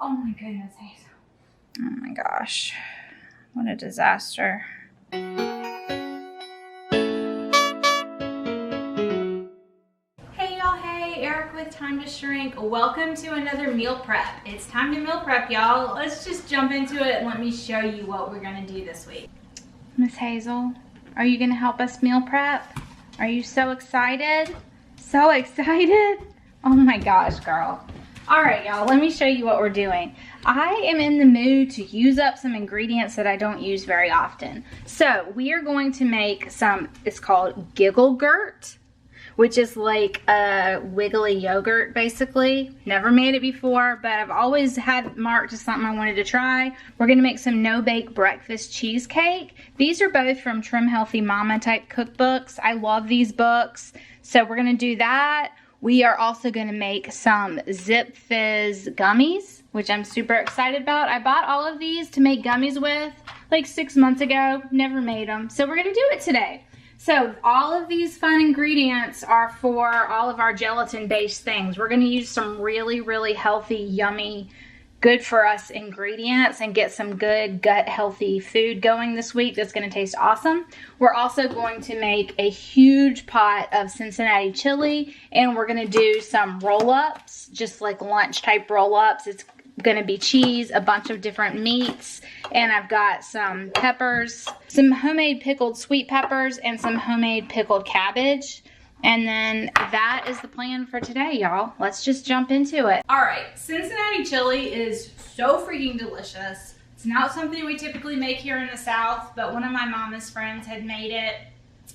Oh my goodness, Hazel. Oh my gosh. What a disaster. Hey y'all, hey, Eric with TimetoShrink. Welcome to another meal prep. It's time to meal prep, y'all. Let's just jump into it and let me show you what we're gonna do this week. Miss Hazel, are you gonna help us meal prep? Are you so excited? So excited? Oh my gosh, girl. All right, y'all, let me show you what we're doing. I am in the mood to use up some ingredients that I don't use very often. So we are going to make some, it's called Giggle-Gurt, which is like a wiggly yogurt, basically. Never made it before, but I've always had marked as something I wanted to try. We're gonna make some no-bake breakfast cheesecake. These are both from Trim Healthy Mama type cookbooks. I love these books. So we're gonna do that. We are also gonna make some Zip Fizz gummies, which I'm super excited about. I bought all of these to make gummies with like 6 months ago, never made them. So we're gonna do it today. So all of these fun ingredients are for all of our gelatin-based things. We're gonna use some really, really healthy, yummy, good for us ingredients and get some good gut healthy food going this week that's gonna taste awesome. We're also going to make a huge pot of Cincinnati chili, and we're gonna do some roll-ups, just like lunch type roll-ups. It's gonna be cheese, a bunch of different meats, and I've got some peppers, some homemade pickled sweet peppers, and some homemade pickled cabbage. And then that is the plan for today, y'all. Let's just jump into it. All right, Cincinnati chili is so freaking delicious. It's not something we typically make here in the South, but one of my mama's friends had made it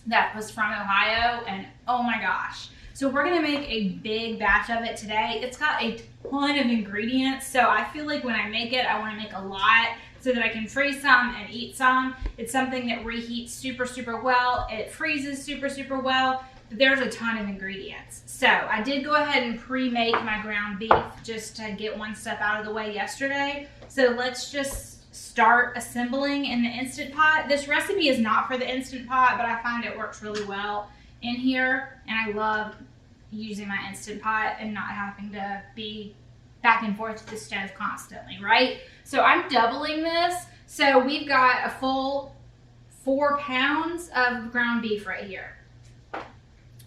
that was from Ohio, and oh my gosh. So we're gonna make a big batch of it today. It's got a ton of ingredients, so I feel like when I make it, I wanna make a lot so that I can freeze some and eat some. It's something that reheats super, super well. It freezes super, super well. There's a ton of ingredients. So I did go ahead and pre-make my ground beef just to get one step out of the way yesterday. So let's just start assembling in the Instant Pot. This recipe is not for the Instant Pot, but I find it works really well in here. And I love using my Instant Pot and not having to be back and forth to the stove constantly, right? So I'm doubling this. So we've got a full 4 pounds of ground beef right here.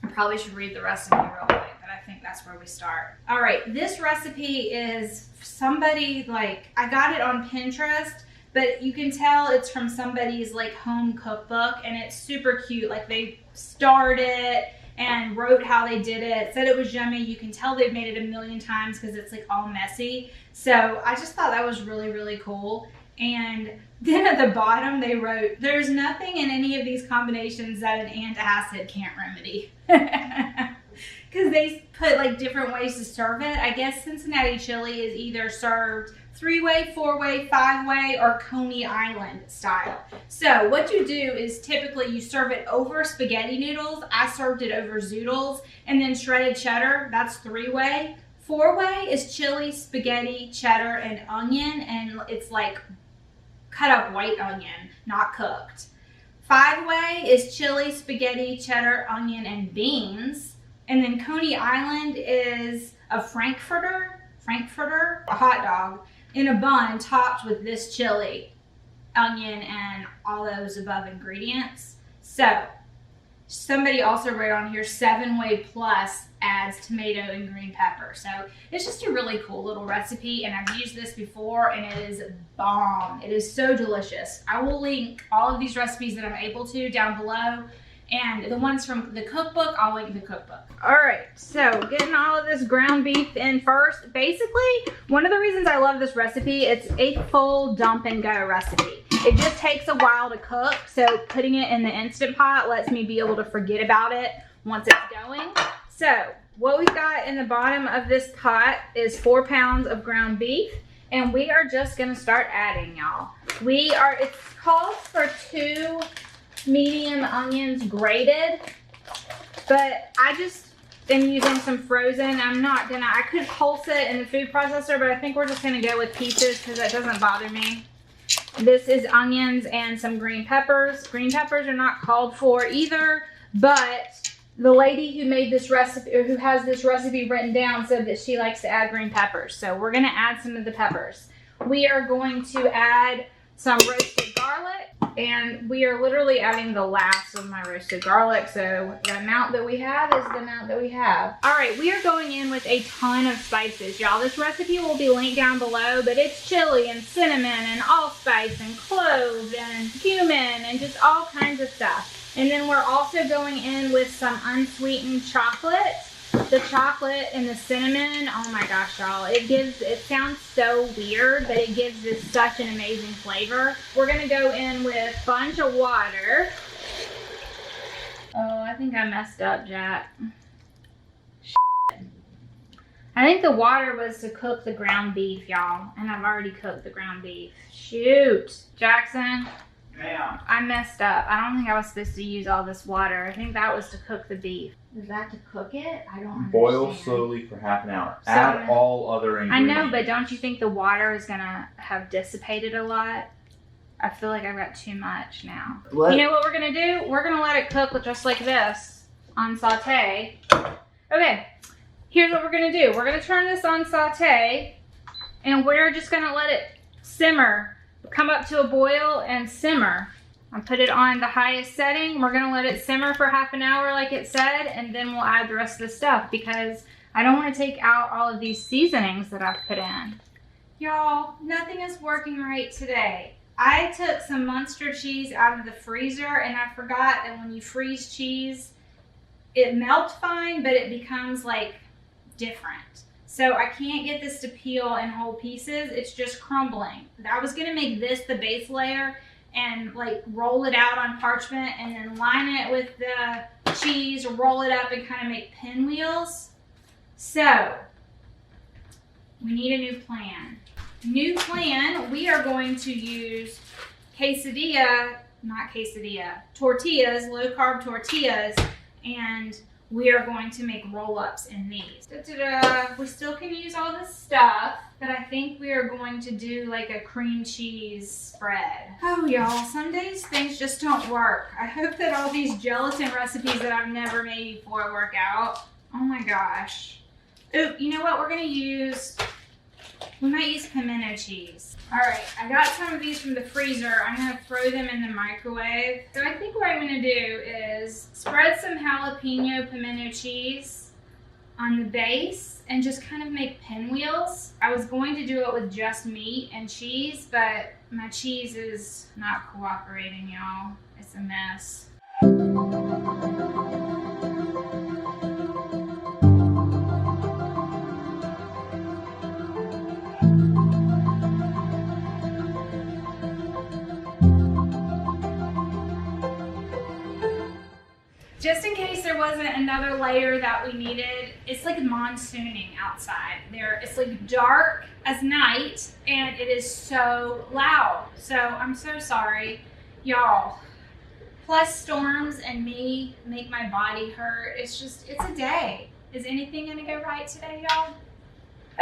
I probably should read the recipe real quick, but I think that's where we start. All right, this recipe is somebody, like, I got it on Pinterest, but you can tell it's from somebody's like home cookbook, and it's super cute. Like, they starred it and wrote how they did it, said it was yummy. You can tell they've made it a million times because it's like all messy. So I just thought that was really, really cool. And then at the bottom they wrote, there's nothing in any of these combinations that an antacid can't remedy. Because they put like different ways to serve it. I guess Cincinnati chili is either served 3-way, 4-way, 5-way, or Coney Island style. So what you do is typically you serve it over spaghetti noodles. I served it over zoodles, and then shredded cheddar, that's 3-way. 4-way is chili, spaghetti, cheddar, and onion, and it's like cut up white onion, not cooked. 5-way is chili, spaghetti, cheddar, onion, and beans. And then Coney Island is a Frankfurter, a hot dog in a bun topped with this chili, onion, and all those above ingredients. So somebody also wrote on here 7-way plus adds tomato and green pepper. So it's just a really cool little recipe, and I've used this before and it is bomb. It is so delicious. I will link all of these recipes that I'm able to down below, and the ones from the cookbook, I'll link the cookbook. All right, so getting all of this ground beef in first. Basically, one of the reasons I love this recipe, it's a full dump and go recipe. It just takes a while to cook, so putting it in the Instant Pot lets me be able to forget about it once it's going. So what we've got in the bottom of this pot is 4 pounds of ground beef, and we are just gonna start adding, y'all. It calls for 2 medium onions grated, but I just am using some frozen. I could pulse it in the food processor, but I think we're just gonna go with pieces because that doesn't bother me. This is onions and some green peppers. Green peppers are not called for either, but the lady who made this recipe, or who has this recipe written down, said that she likes to add green peppers. So we're gonna add some of the peppers. We are going to add some roasted garlic, and we are literally adding the last of my roasted garlic. So the amount that we have is the amount that we have. All right, we are going in with a ton of spices, y'all. This recipe will be linked down below, but it's chili and cinnamon and allspice and cloves and cumin and just all kinds of stuff. And then we're also going in with some unsweetened chocolate. The chocolate and the cinnamon, oh my gosh, y'all. It sounds so weird, but it gives this such an amazing flavor. We're gonna go in with a bunch of water. Oh, I think I messed up, Jack. I think the water was to cook the ground beef, y'all. And I've already cooked the ground beef. Shoot. Jackson? Yeah. I messed up. I don't think I was supposed to use all this water. I think that was to cook the beef. Is that to cook it? I don't understand. Boil slowly for half an hour. So, add all other ingredients. I know, but don't you think the water is gonna have dissipated a lot? I feel like I've got too much now. You know what we're gonna do? We're gonna let it cook just like this on saute. Okay, here's what we're gonna do. We're gonna turn this on saute, and we're just gonna let it simmer, come up to a boil and simmer. I'll put it on the highest setting. We're gonna let it simmer for half an hour like it said, and then we'll add the rest of the stuff because I don't wanna take out all of these seasonings that I've put in. Y'all, nothing is working right today. I took some Munster cheese out of the freezer, and I forgot that when you freeze cheese, it melts fine, but it becomes like different. So I can't get this to peel in whole pieces. It's just crumbling. I was gonna make this the base layer and like roll it out on parchment and then line it with the cheese, roll it up and kind of make pinwheels. So we need a new plan. New plan, we are going to use tortillas, low carb tortillas, and we are going to make roll-ups in these. We still can use all this stuff, but I think we are going to do like a cream cheese spread. Oh, y'all, some days things just don't work. I hope that all these gelatin recipes that I've never made before work out. Oh my gosh. Ooh, you know what we're gonna use? We might use pimento cheese. All right, I got some of these from the freezer. I'm gonna throw them in the microwave. So I think what I'm gonna do is spread some jalapeno pimento cheese on the base and just kind of make pinwheels. I was going to do it with just meat and cheese, but my cheese is not cooperating, y'all. It's a mess. Just in case there wasn't another layer that we needed, it's like monsooning outside. It's like dark as night and it is so loud. So I'm so sorry, y'all. Plus storms and me make my body hurt. It's a day. Is anything gonna go right today, y'all?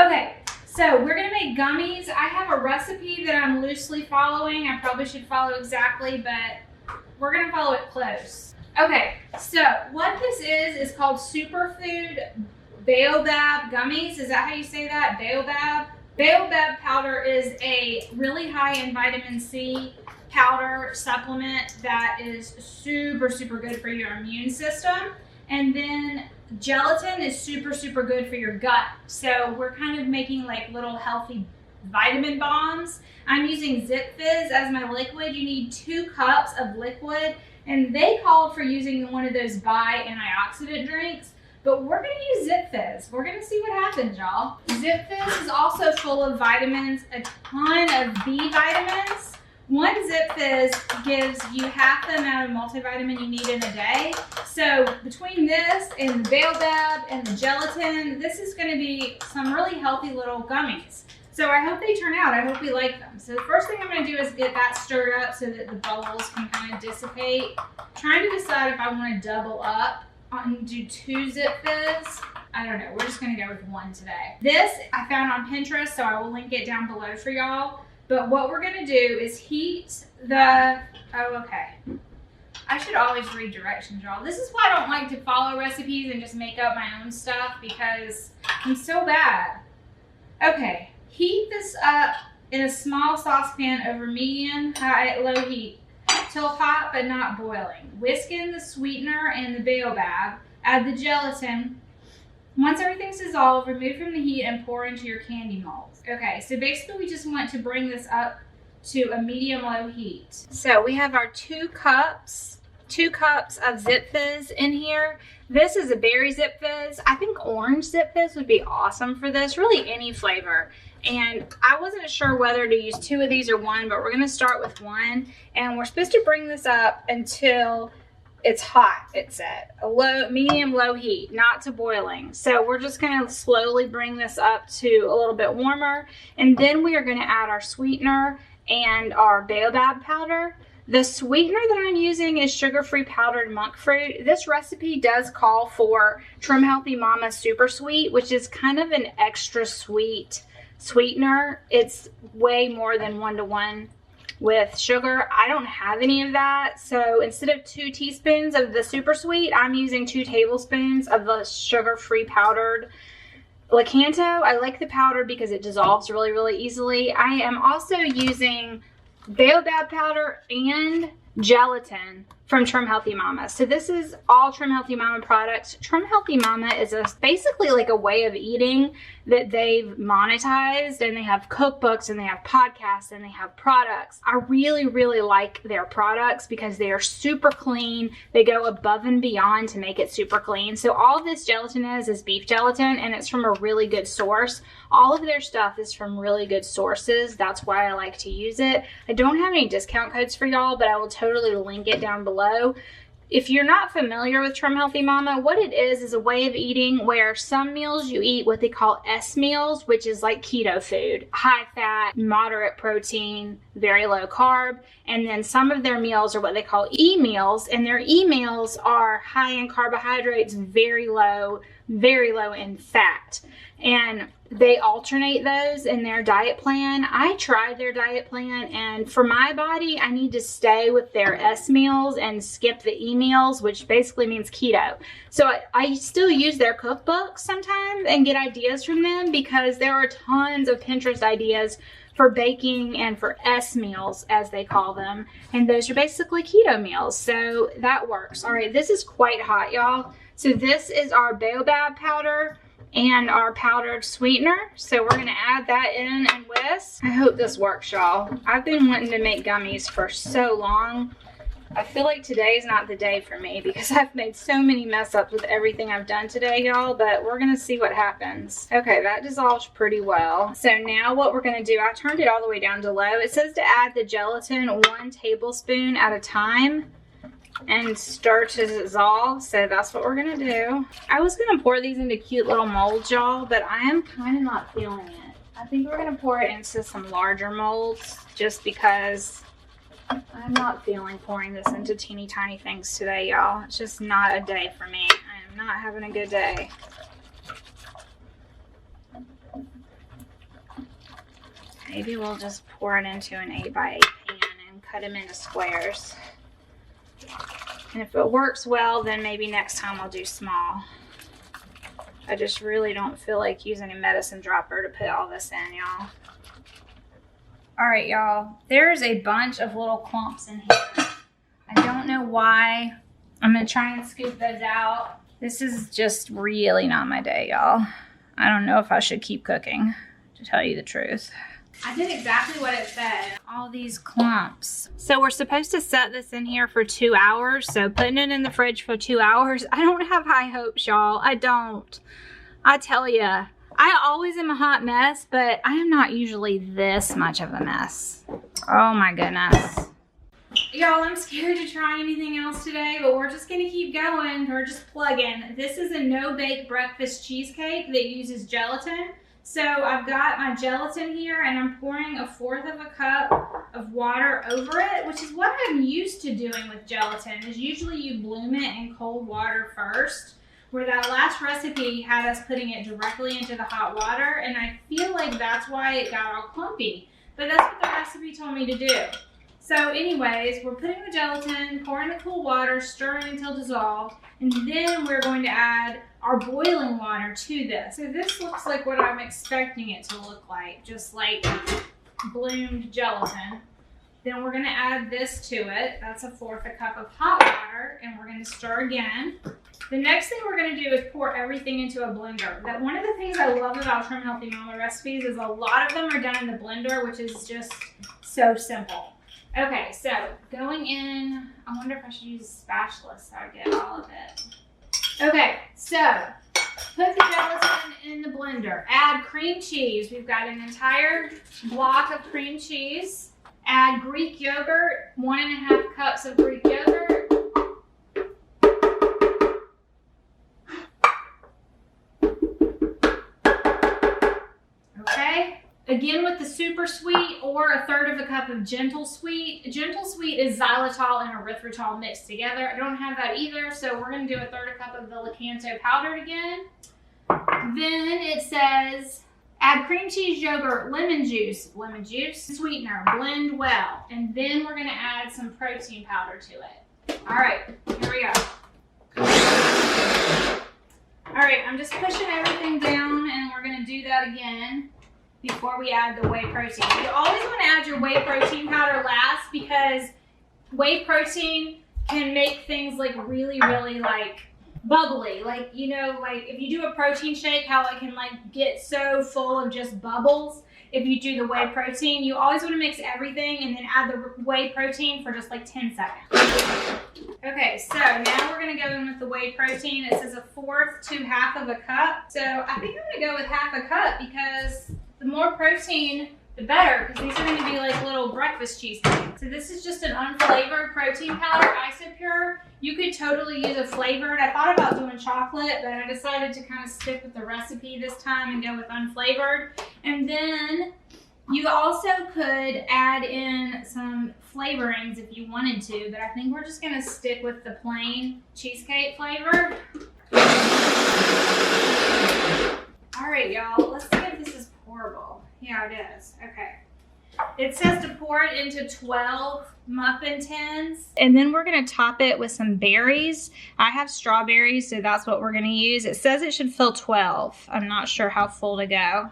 Okay, so we're gonna make gummies. I have a recipe that I'm loosely following. I probably should follow exactly, but we're gonna follow it close. Okay, so what this is called superfood baobab gummies. Is that how you say that? Baobab? Baobab powder is a really high in vitamin C powder supplement that is super, super good for your immune system. And then gelatin is super, super good for your gut. So we're kind of making like little healthy vitamin bombs. I'm using Zip Fizz as my liquid. You need 2 cups of liquid. And they called for using one of those antioxidant drinks, but we're gonna use Zip Fizz. We're gonna see what happens, y'all. Zip Fizz is also full of vitamins, a ton of B vitamins. One Zip Fizz gives you half the amount of multivitamin you need in a day. So between this and the baobab and the gelatin, this is gonna be some really healthy little gummies. So I hope they turn out. I hope we like them. So the first thing I'm gonna do is get that stirred up so that the bubbles can kind of dissipate. Trying to decide if I wanna double up and do 2 Zip Fizz. I don't know, we're just gonna go with 1 today. This I found on Pinterest, so I will link it down below for y'all. But what we're gonna do is heat the, I should always read directions, y'all. This is why I don't like to follow recipes and just make up my own stuff, because I'm so bad. Okay, heat this up in a small saucepan over medium, high, low heat till hot but not boiling. Whisk in the sweetener and the baobab. Add the gelatin. Once everything's dissolved, remove from the heat and pour into your candy molds. Okay, so basically we just want to bring this up to a medium-low heat. So we have our 2 cups of Zip Fizz in here. This is a berry Zip Fizz. I think orange Zip Fizz would be awesome for this, really any flavor. And I wasn't sure whether to use 2 of these or 1, but we're gonna start with 1. And we're supposed to bring this up until it's hot, it said. A medium-low heat, not to boiling. So we're just gonna slowly bring this up to a little bit warmer. And then we are gonna add our sweetener and our baobab powder. The sweetener that I'm using is sugar-free powdered monk fruit. This recipe does call for Trim Healthy Mama Super Sweet, which is kind of an extra sweet sweetener. It's way more than 1-to-1 with sugar. I don't have any of that, so instead of 2 teaspoons of the super sweet, I'm using 2 tablespoons of the sugar-free powdered Lakanto. I like the powder because it dissolves really, really easily. I am also using baobab powder and gelatin from Trim Healthy Mama. So this is all Trim Healthy Mama products. Trim Healthy Mama is basically like a way of eating that they've monetized, and they have cookbooks and they have podcasts and they have products. I really, really like their products because they are super clean. They go above and beyond to make it super clean. So all this gelatin is beef gelatin, and it's from a really good source. All of their stuff is from really good sources. That's why I like to use it. I don't have any discount codes for y'all, but I will totally link it down below. If you're not familiar with Trim Healthy Mama, what it is a way of eating where some meals you eat what they call S meals, which is like keto food, high fat, moderate protein, very low carb. And then some of their meals are what they call E meals, and their E meals are high in carbohydrates, very low in fat. And they alternate those in their diet plan. I tried their diet plan, and for my body, I need to stay with their S meals and skip the E meals, which basically means keto. So I still use their cookbooks sometimes and get ideas from them, because there are tons of Pinterest ideas for baking and for S meals, as they call them. And those are basically keto meals. So that works. All right, this is quite hot, y'all. So this is our baobab powder and our powdered sweetener. So we're gonna add that in and whisk. I hope this works, y'all. I've been wanting to make gummies for so long. I feel like today's not the day for me because I've made so many mess ups with everything I've done today, y'all, but we're gonna see what happens. Okay, that dissolved pretty well. So now what we're gonna do, I turned it all the way down to low. It says to add the gelatin 1 tablespoon at a time and stir to dissolve, so that's what we're gonna do. I was gonna pour these into cute little molds, y'all, but I am kind of not feeling it. I think we're gonna pour it into some larger molds just because I'm not feeling pouring this into teeny tiny things today, y'all. It's just not a day for me. I am not having a good day. Maybe we'll just pour it into an 8x8 pan and cut them into squares. And if it works well, then maybe next time I'll do small. I just really don't feel like using a medicine dropper to put all this in, y'all. All right, y'all, there's a bunch of little clumps in here. I don't know why. I'm gonna try and scoop those out. This is just really not my day, y'all. I don't know if I should keep cooking, to tell you the truth. I did exactly what it said. All these clumps. So we're supposed to set this in here for 2 hours. So putting it in the fridge for 2 hours, I don't have high hopes, y'all. I don't. I tell ya, I always am a hot mess, but I am not usually this much of a mess. Oh my goodness. Y'all, I'm scared to try anything else today, but we're just gonna keep going. We're just plugging. This is a no-bake breakfast cheesecake that uses gelatin. So I've got my gelatin here, and I'm pouring 1/4 of a cup of water over it, which is what I'm used to doing with gelatin, is usually you bloom it in cold water first, where that last recipe had us putting it directly into the hot water, and I feel like that's why it got all clumpy. But that's what the recipe told me to do. So anyways, we're putting the gelatin, pouring the cool water, stirring until dissolved, and then we're going to add our boiling water to this. So this looks like what I'm expecting it to look like, just like bloomed gelatin. Then we're gonna add this to it. That's 1/4 cup of hot water, and we're gonna stir again. The next thing we're gonna do is pour everything into a blender. That one of the things I love about Trim Healthy Mama recipes is a lot of them are done in the blender, which is just so simple. Okay, so going in, I wonder if I should use a spatula so I get all of it. Okay, so put the gelatin in the blender. Add cream cheese. We've got an entire block of cream cheese. Add Greek yogurt, 1½ cups of Greek yogurt. Okay. Again with the super sweet or 1/3 cup of gentle sweet. Gentle sweet is xylitol and erythritol mixed together. I don't have that either, so we're going to do 1/3 cup of the Lakanto powdered again. Then it says add cream cheese, yogurt, lemon juice, sweetener, blend well. And then we're going to add some protein powder to it. All right, here we go. All right, I'm just pushing everything down, and we're going to do that again before we add the whey protein. You always want to add your whey protein powder last because whey protein can make things like really like bubbly. Like, you know, like if you do a protein shake, how it can like get so full of just bubbles. If you do the whey protein, you always want to mix everything and then add the whey protein for just like 10 seconds. Okay, so now we're going to go in with the whey protein. It says 1/4 to 1/2 cup. So I think I'm going to go with 1/2 cup because the more protein, the better, because these are going to be like little breakfast cheesecakes. So this is just an unflavored protein powder, Isopure. You could totally use a flavored. I thought about doing chocolate, but I decided to kind of stick with the recipe this time and go with unflavored. And then you also could add in some flavorings if you wanted to, but I think we're just going to stick with the plain cheesecake flavor. All right, y'all, let's see if this is pourable. Yeah, it is. Okay. It says to pour it into 12 muffin tins. And then we're going to top it with some berries. I have strawberries, so that's what we're going to use. It says it should fill 12. I'm not sure how full to go.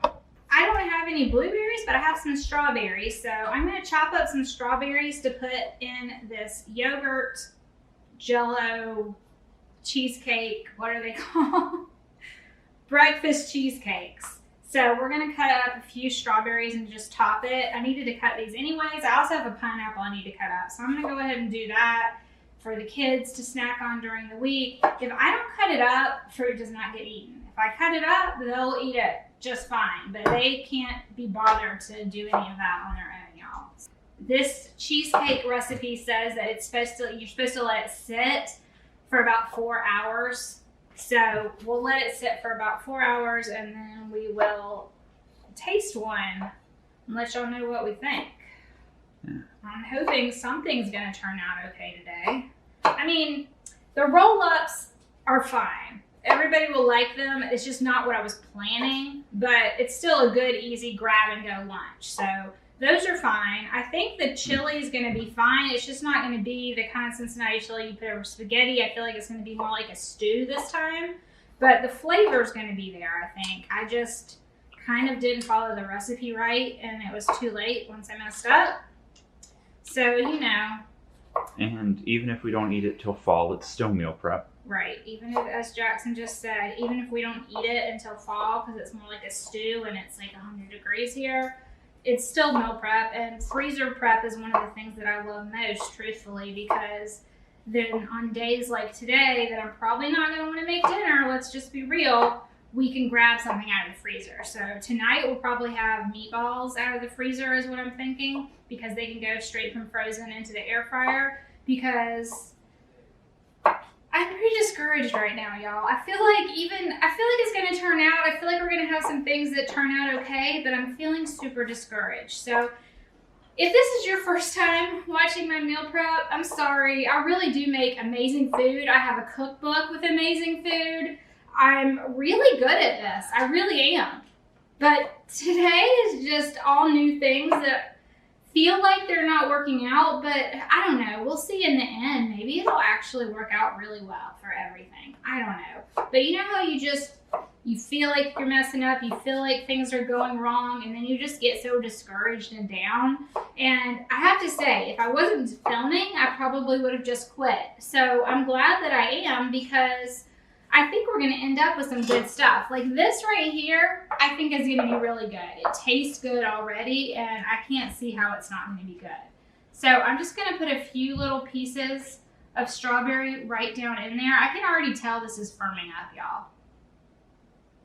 I don't have any blueberries, but I have some strawberries. So I'm going to chop up some strawberries to put in this yogurt jello cheesecake. What are they called? Breakfast cheesecakes. So we're going to cut up a few strawberries and just top it. I needed to cut these anyways. I also have a pineapple I need to cut up. So I'm going to go ahead and do that for the kids to snack on during the week. If I don't cut it up, fruit does not get eaten. If I cut it up, they'll eat it just fine. But they can't be bothered to do any of that on their own, y'all. This cheesecake recipe says that you're supposed to let it sit for about 4 hours. So we'll let it sit for about 4 hours and then we will taste one and let y'all know what we think. Yeah. I'm hoping something's going to turn out okay today. I mean, the roll-ups are fine. Everybody will like them. It's just not what I was planning, but it's still a good, easy grab-and-go lunch. So those are fine. I think the chili is going to be fine. It's just not going to be the kind of Cincinnati chili you put over spaghetti. I feel like it's going to be more like a stew this time. But the flavor is going to be there, I think. I just kind of didn't follow the recipe right, and it was too late once I messed up. So, you know. And even if we don't eat it till fall, it's still meal prep. Right. Even if, as Jackson just said, even if we don't eat it until fall, because it's more like a stew and it's like 100 degrees here, it's still meal prep, and freezer prep is one of the things that I love most, truthfully, because then on days like today that I'm probably not going to want to make dinner, let's just be real, we can grab something out of the freezer. So tonight we'll probably have meatballs out of the freezer is what I'm thinking, because they can go straight from frozen into the air fryer, because I'm pretty discouraged right now, y'all. I feel like it's going to turn out. I feel like we're going to have some things that turn out okay, but I'm feeling super discouraged. So if this is your first time watching my meal prep, I'm sorry. I really do make amazing food. I have a cookbook with amazing food. I'm really good at this. I really am. But today is just all new things that feel like they're not working out, but I don't know. We'll see in the end. Maybe it'll actually work out really well for everything. I don't know. But you know how you feel like you're messing up, you feel like things are going wrong, and then you just get so discouraged and down. And I have to say, if I wasn't filming, I probably would have just quit. So I'm glad that I am, because I think we're going to end up with some good stuff. Like this right here, I think is going to be really good. It tastes good already, and I can't see how it's not going to be good. So I'm just going to put a few little pieces of strawberry right down in there. I can already tell this is firming up, y'all.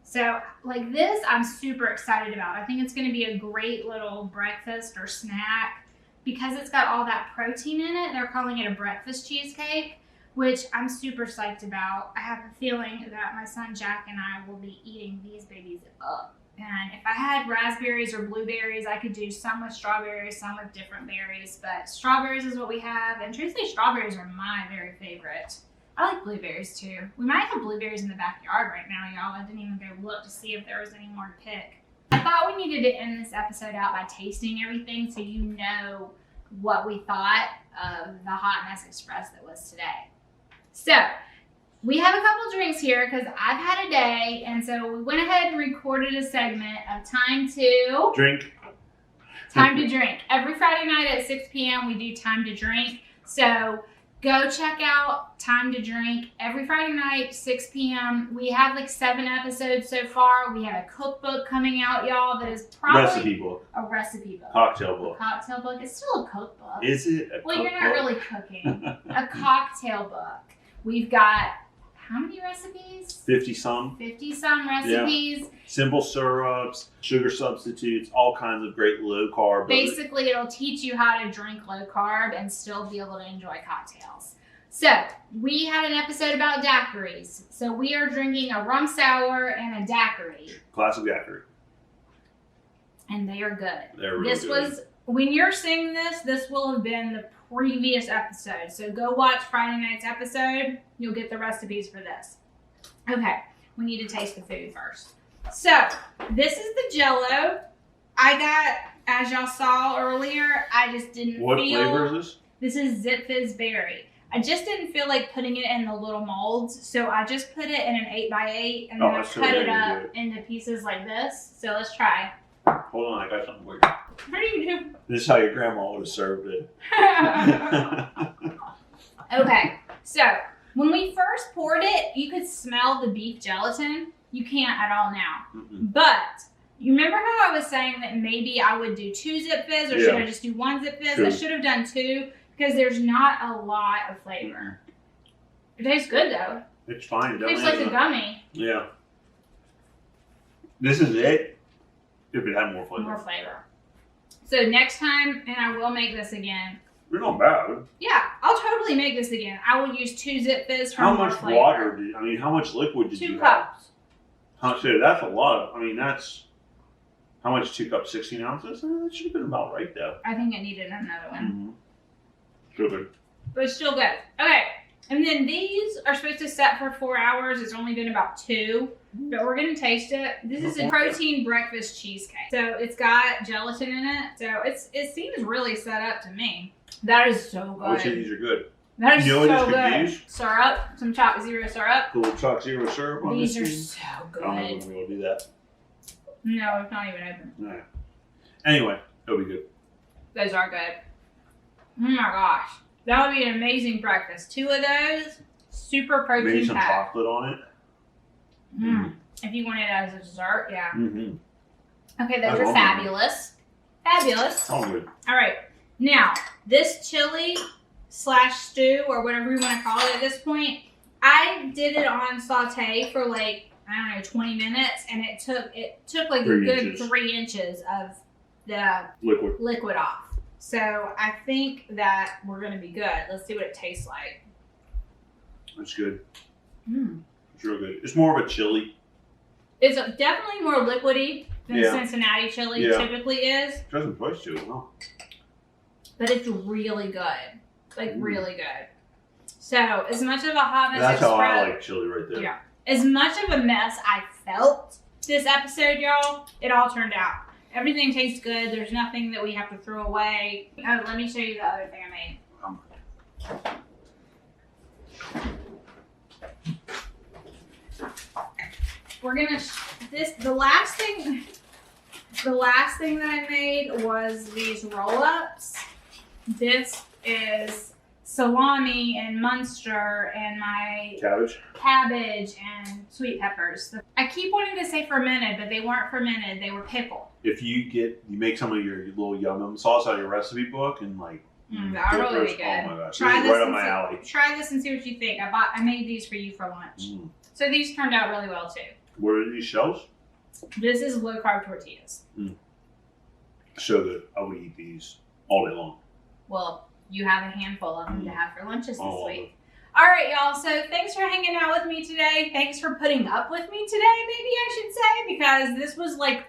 So like this, I'm super excited about. I think it's going to be a great little breakfast or snack because it's got all that protein in it. They're calling it a breakfast cheesecake, which I'm super psyched about. I have a feeling that my son Jack and I will be eating these babies up. And if I had raspberries or blueberries, I could do some with strawberries, some with different berries, but strawberries is what we have. And truthfully, strawberries are my very favorite. I like blueberries too. We might have blueberries in the backyard right now, y'all. I didn't even go look to see if there was any more to pick. I thought we needed to end this episode out by tasting everything so you know what we thought of the Hot Mess Express that was today. So, we have a couple drinks here because I've had a day, and so we went ahead and recorded a segment of Time to Drink. Every Friday night at 6 p.m. we do Time to Drink. So, go check out Time to Drink every Friday night, 6 p.m. We have like 7 episodes so far. We have a cookbook coming out, y'all, that is probably a recipe book. Cocktail book. Cocktail book. It's still a cookbook. Is it a Well, cookbook? You're not really cooking. A cocktail book. We've got how many recipes? 50 some. 50 some recipes. Yeah. Simple syrups, sugar substitutes, all kinds of great low carb. Basically, it'll teach you how to drink low carb and still be able to enjoy cocktails. So, we had an episode about daiquiris. So, we are drinking a rum sour and a daiquiri. Classic daiquiri. And they are good. They're really good. When you're seeing this, this will have been the previous episode. So go watch Friday night's episode. You'll get the recipes for this. Okay, we need to taste the food first. So this is the Jell-O. I got, as y'all saw earlier, I just didn't feel... What flavor is this? This is Zip Fizz Berry. I just didn't feel like putting it in the little molds, so I just put it in an 8x8 and then I cut it up into pieces like this. So let's try. Hold on, I got something for you. What do you do? This is how your grandma would have served it. Okay, so when we first poured it, you could smell the beef gelatin. You can't at all now. Mm-mm. But you remember how I was saying that maybe I would do 2 Zip Fizz, or should I just do 1 Zip Fizz? 2. I should have done 2 because there's not a lot of flavor. It tastes good though. It's fine. It tastes like a gummy. Yeah. This is it. If it had more flavor. More flavor. So next time, and I will make this again. You're not bad. Yeah, I'll totally make this again. I will use 2 Zip Fizz for how more much flavor. Water did, I mean, how much liquid did 2 you cups. have? So that's a lot. I mean, that's, how much, 2 cups, 16 ounces? That should have been about right, though. I think it needed another one. Mm-hmm. Still good. But it's still good. Okay, and then these are supposed to set for 4 hours. It's only been about 2, but we're gonna taste it. This is a protein breakfast cheesecake. So it's got gelatin in it. So it seems really set up to me. That is so good. I would say these are good. That is You know what so this could good. use? Syrup, some Choc Zero syrup. A little Choc Zero syrup on These this are thing. so good. I don't know if I'm going to do that. No, it's not even open. No. Anyway, it'll be good. Those are good. Oh my gosh. That would be an amazing breakfast. 2 of those, super protein Maybe some packed. chocolate on it. If you want it as a dessert, yeah. Mm-hmm. Okay, those That's are awesome. fabulous. Fabulous. All good. All right. Now, this chili / stew, or whatever you want to call it at this point, I did it on saute for like, I don't know, 20 minutes, and it took like 3 a good inches. 3 inches of the liquid off. So I think that we're going to be good. Let's see what it tastes like. It's good. It's real good. It's more of a chili. It's definitely more liquidy than Yeah. Cincinnati chili Yeah. typically is. It doesn't taste to it, no. But it's really good. Like, really good. So, as much of a hot mess That's how I express- like chili right there. Yeah. As much of a mess I felt this episode, y'all, it all turned out. everything tastes good. There's nothing that we have to throw away. Oh, let me show you the other thing I made. We're gonna the last thing that I made was these roll-ups. This is salami and Munster and my cabbage and sweet peppers. I keep wanting to say fermented, but they weren't fermented. They were pickled. If you make some of your little yum sauce out of your recipe book and like. That would really be good. Oh my gosh, Try this right up my alley. Try this and see what you think. I made these for you for lunch. So these turned out really well too. What are these shells? This is low carb tortillas. So good. I would eat these all day long. Well, you have a handful of them to have for lunches this week. All right, y'all. So thanks for hanging out with me today. Thanks for putting up with me today, maybe I should say, because this was like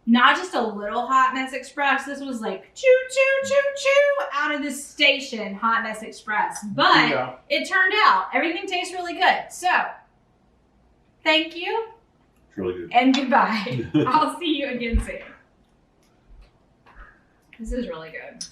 not just a little Hot Mess Express. This was like choo, choo, choo, choo out of the station Hot Mess Express. But it turned out everything tastes really good. So thank you. It's really good. And goodbye. I'll see you again soon. This is really good.